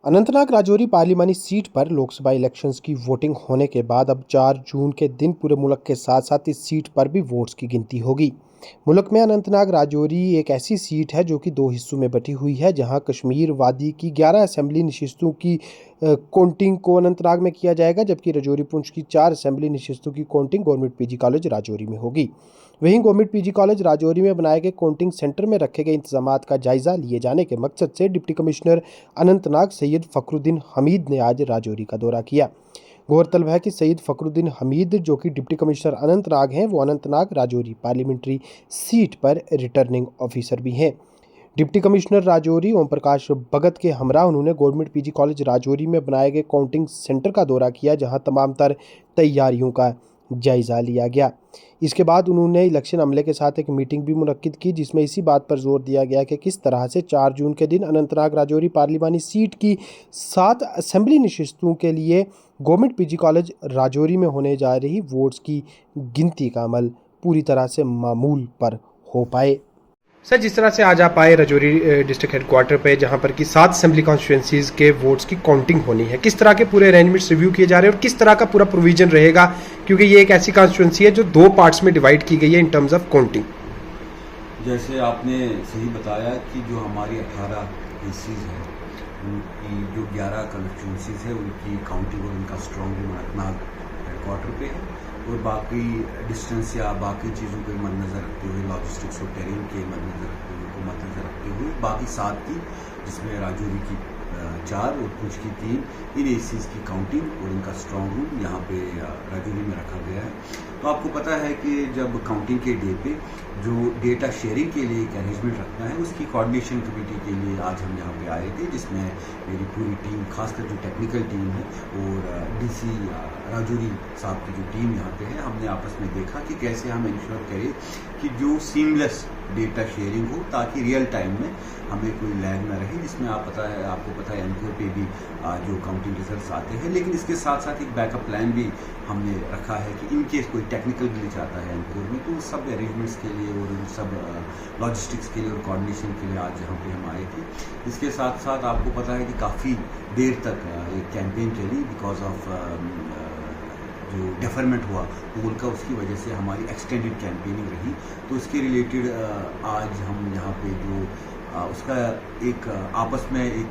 Anantnag Rajouri पार्लिमानी seat पर Lok Sabha elections की voting होने के बाद अब 4 जून के दिन पूरे मुल्क के साथ साथ इस सीट पर भी वोट्स की गिनती होगी। मुल्क में अनंतनाग राजौरी एक ऐसी सीट है जो कि दो हिस्सों में बटी हुई है, जहां कश्मीर वादी की 11 असेंबली नशिस्तों की काउंटिंग को अनंतनाग में किया जाएगा, जबकि राजौरी पुंछ की 4 असेंबली नशिस्तों की counting government PG college Rajouri में होगी। वहीं गवर्नमेंट पीजी कॉलेज राजौरी में बनाए गए काउंटिंग सेंटर में रखे गए इंतजामात का जायजा लिए जाने के मकसद से डिप्टी कमिश्नर अनंतनाग सैयद फखरुद्दीन हमीद ने आज राजौरी का दौरा किया। गौरतलब है कि सैयद फखरुद्दीन हमीद जो कि डिप्टी कमिश्नर अनंतनाग हैं, वो अनंतनाग राजौरी पार्लियामेंट्री सीट पर रिटर्निंग ऑफिसर भी हैं। डिप्टी कमिश्नर राजौरी ओम प्रकाश भगत के हमरा उन्होंने गवर्नमेंट पीजी कॉलेज राजौरी में बनाए गए काउंटिंग सेंटर का दौरा किया, जहां तमाम तर तैयारियों का जायजा लिया गया। इसके बाद उन्होंने इलेक्शन अमले के साथ एक मीटिंग भी मुनक्किद की, जिसमें इसी बात पर जोर दिया गया कि किस तरह से 4 जून के दिन अनंतनाग राजौरी पार्लिमानी सीट की 7 असेंबली नशिस्तों के लिए गवर्नमेंट पीजी कॉलेज राजौरी में होने जा रही वोट्स की गिनती का अमल पूरी तरह से मामूल पर हो पाए। सर, जिस तरह से आज आप आए राजौरी डिस्ट्रिक्ट हेडक्वार्टर पे, जहां पर कि 7 असेंबली कॉन्स्टिट्यूएंसीज के वोट्स की काउंटिंग होनी है, किस तरह के पूरे अरेंजमेंट्स रिव्यू किए जा रहे हैं और किस तरह का पूरा प्रोविजन रहेगा, क्योंकि ये एक ऐसी कॉन्स्टिट्यूएंसी है जो 2 पार्ट्स में डिवाइड की गई है इन टर्म्स ऑफ काउंटिंग। जैसे आपने सही बताया कि जो हमारी 18 केसेज हैं, उनकी जो 11 कॉन्स्टिट्यूंसीज है उनकी काउंटिंग और उनका स्ट्रॉन्ग अनंतनाग हेडक्वार्टर पे है, और बाकी डिस्टेंस या बाकी चीज़ों को मद्देनज़र रखते हुए, लॉजिस्टिक्स और टेरेन के मद्देनज़र रखते हुए बाकी 7 की, जिसमें राजौरी की 4 और पुंछ की 3, इन एसीज की काउंटिंग और इनका स्ट्रॉन्ग रूम यहाँ पे राजौरी में रखा गया है। तो आपको पता है कि जब काउंटिंग के डे पे जो डेटा शेयरिंग के लिए एक अरेंजमेंट रखना है, उसकी कोऑर्डिनेशन कमेटी के लिए आज हम यहाँ पे आए थे, जिसमें मेरी पूरी टीम, खासकर जो टेक्निकल टीम है और डीसी राजौरी साहब की जो टीम यहाँ पे है, हमने आपस में देखा कि कैसे हम इंश्योर करें कि जो सीमलेस डेटा शेयरिंग हो, ताकि रियल टाइम में हमें कोई लैग ना रहे, जिसमें आपको पता है एनकोर पे भी जो काउंटिंग रिजल्ट्स आते हैं, लेकिन इसके साथ साथ एक बैकअप प्लान भी हमने रखा है कि इन केस कोई टेक्निकल ग्लिच आता है एनकोर में, तो सब अरेंजमेंट्स के लिए और उन सब लॉजिस्टिक्स के लिए और कोऑर्डिनेशन के लिए आज यहाँ पे हम आए थे। इसके साथ साथ आपको पता है कि काफ़ी देर तक एक कैंपेन चली बिकॉज ऑफ जो डेफरमेंट हुआ पोल का, उसकी वजह से हमारी एक्सटेंडेड कैंपेनिंग रही। तो उसके रिलेटेड आज हम यहाँ पे जो उसका एक आपस में एक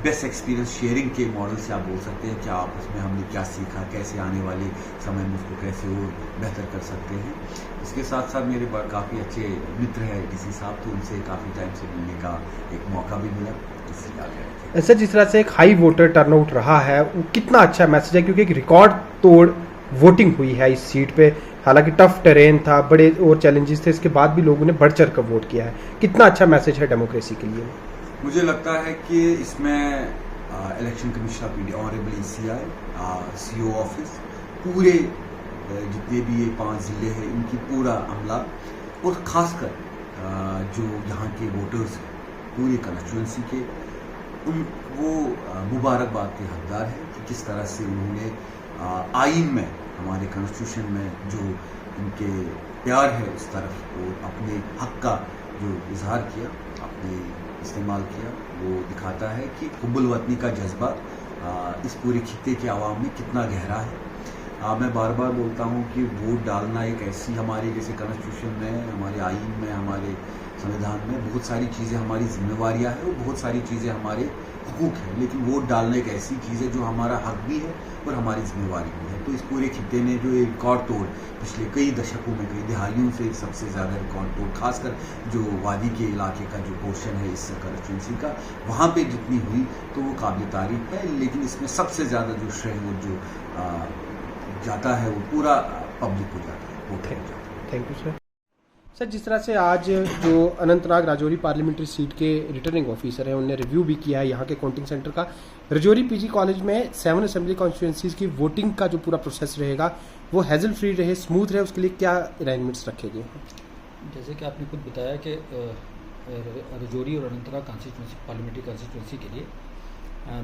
बेस्ट एक्सपीरियंस शेयरिंग के मॉडल से आप बोल सकते हैं, क्या आपस में हमने क्या सीखा, कैसे आने वाले समय में उसको कैसे और बेहतर कर सकते हैं। इसके साथ साथ मेरे पास काफ़ी अच्छे मित्र हैं डीसी साहब, तो उनसे काफ़ी टाइम से मिलने का एक मौका भी मिला, इसलिए आ गया। सर, जिस तरह से एक हाई वोटर टर्नआउट रहा है, वो कितना अच्छा मैसेज है, क्योंकि एक रिकॉर्ड तोड़ वोटिंग हुई है इस सीट पे। हालांकि टफ टेरेन था, बड़े और चैलेंजेस थे, इसके बाद भी लोगों ने बढ़ चढ़ कर वोट किया है। कितना अच्छा मैसेज है डेमोक्रेसी के लिए। मुझे लगता है कि इसमें election commission of India, honourable ECI, CO office, पूरे जितने भी ये 5 ज़िले हैं, इनकी पूरा अमला और ख़ासकर जो यहाँ के वोटर्स पूरी कॉन्स्टिट्यूंसी के, वो मुबारकबाद के हकदार हैं कि किस तरह से उन्होंने आइन में, हमारे कॉन्स्टिट्यूशन में जो इनके प्यार है उस तरफ और अपने हक का जो इजहार किया, अपने इस्तेमाल किया, वो दिखाता है कि हुब्बुल वतनी का जज्बा इस पूरे खित्ते के आवाम में कितना गहरा है। मैं बार बार बोलता हूँ कि वोट डालना एक ऐसी, हमारी जैसे कॉन्स्टिट्यूशन में, हमारे आइन में, हमारे संविधान में बहुत सारी चीज़ें हमारी जिम्मेवारियाँ हैं और बहुत सारी चीज़ें हमारे हुकूक हैं, लेकिन वोट डालना एक ऐसी चीज़ है जो हमारा हक भी है और हमारी जिम्मेवारी भी है। तो इस पूरे खित्ते ने जो एक रिकॉर्ड तोड़ पिछले कई दशकों में, कई दिहाइयों से सबसे ज़्यादा रिकॉर्ड तोड़, खासकर जो वादी के इलाके का जो पोर्शन है इस कॉन्स्टिट्यूंसी का, वहाँ पे जितनी हुई तो वो काबिल तारीफ है, लेकिन इसमें सबसे ज़्यादा जो श्रेय वो जो जाता है वो पूरा पब्लिक को जाता है, वोटर को जाता है। Thank you sir. सर, जिस तरह से आज जो अनंतनाग राजौरी पार्लियामेंट्री सीट के रिटर्निंग ऑफिसर हैं, उन्होंने रिव्यू भी किया है यहाँ के काउंटिंग सेंटर का। राजौरी पीजी कॉलेज में 7 असेंबली कॉन्स्टिट्यूंसीज की वोटिंग का जो पूरा प्रोसेस रहेगा वो हैजल फ्री रहे, स्मूथ रहे, उसके लिए क्या अरेंजमेंट्स रखे गए हैं? जैसे कि आपने खुद बताया कि राजौरी और अनंतनाग पार्लियामेंट्री कॉन्स्टिट्यूंसी के लिए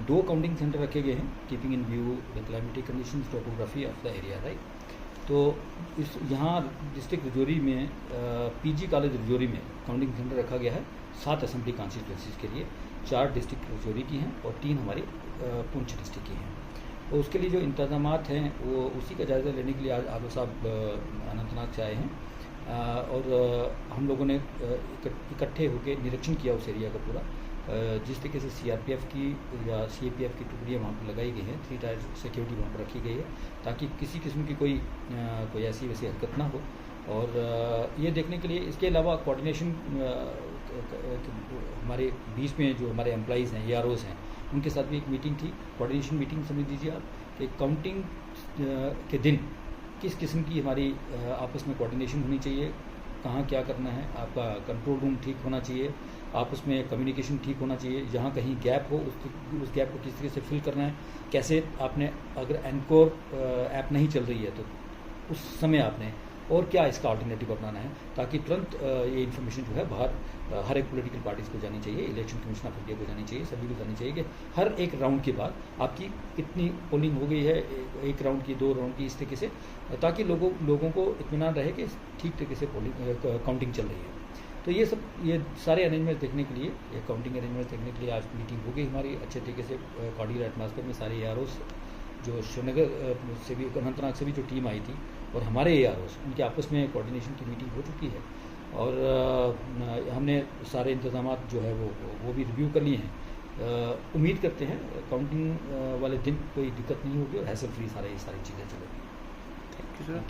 2 काउंटिंग सेंटर रखे गए हैं, keeping in view the climatic conditions, topography of the area, right. तो इस यहाँ डिस्ट्रिक्ट राजौरी में पीजी कॉलेज राजौरी में काउंटिंग सेंटर रखा गया है 7 असेंबली कॉन्स्टिट्यूंसीज के लिए, 4 डिस्ट्रिक्ट राजौरी की हैं और 3 हमारी पुंछ डिस्ट्रिक्ट की हैं। तो उसके लिए जो इंतज़ामात हैं वो उसी का जायज़ा लेने के लिए आज आलो साहब अनंतनाग से आए हैं और हम लोगों ने इकट्ठे होकर निरीक्षण किया उस एरिया का पूरा। जिस तरीके से सीआरपीएफ की या सीएपीएफ की टुकड़ियाँ वहाँ पर लगाई गई हैं, 3 टायर सिक्योरिटी वहाँ पर रखी गई है ताकि किसी किस्म की कोई ऐसी वैसी हरकत ना हो। और ये देखने के लिए इसके अलावा कोऑर्डिनेशन हमारे बीच में जो हमारे एम्प्लॉइज़ हैं, EROs हैं, उनके साथ भी एक मीटिंग थी, कोऑर्डिनेशन मीटिंग समझ लीजिए आप कि काउंटिंग के दिन किस किस्म की हमारी आपस में कोऑर्डिनेशन होनी चाहिए, कहाँ क्या करना है, आपका कंट्रोल रूम ठीक होना चाहिए, आपस में कम्युनिकेशन ठीक होना चाहिए, जहाँ कहीं गैप हो उस गैप को किस तरीके से फिल करना है, कैसे आपने अगर एनकोर ऐप नहीं चल रही है तो उस समय आपने और क्या इसका अल्टरनेटिव अपनाना है ताकि तुरंत ये इन्फॉर्मेशन जो है बाहर हर एक पॉलिटिकल पार्टीज़ को जानी चाहिए, इलेक्शन कमीशन ऑफ इंडिया को जानी चाहिए, सभी को जानी चाहिए कि हर एक राउंड के बाद आपकी कितनी पोलिंग हो गई है, एक राउंड की, 2 राउंड की, इस तरीके से, ताकि लोगों को इत्मीनान रहे कि ठीक तरीके से काउंटिंग चल रही है। तो ये सारे अरेंजमेंट देखने के लिए, ये काउंटिंग अरेंजमेंट देखने के लिए आज मीटिंग हो गई हमारी अच्छे तरीके से कॉर्डियल एटमॉस्फेयर में। सारे EROs जो श्रीनगर से भी, अनंतनाग से भी जो टीम आई थी और हमारे EROs, उनके आपस में कोऑर्डिनेशन की मीटिंग हो चुकी है और हमने सारे इंतजामात जो है वो भी रिव्यू कर लिए हैं। उम्मीद करते हैं काउंटिंग वाले दिन कोई दिक्कत नहीं होगी और हैसल फ्री सारी चीज़ें चलेंगी। Thank you sir.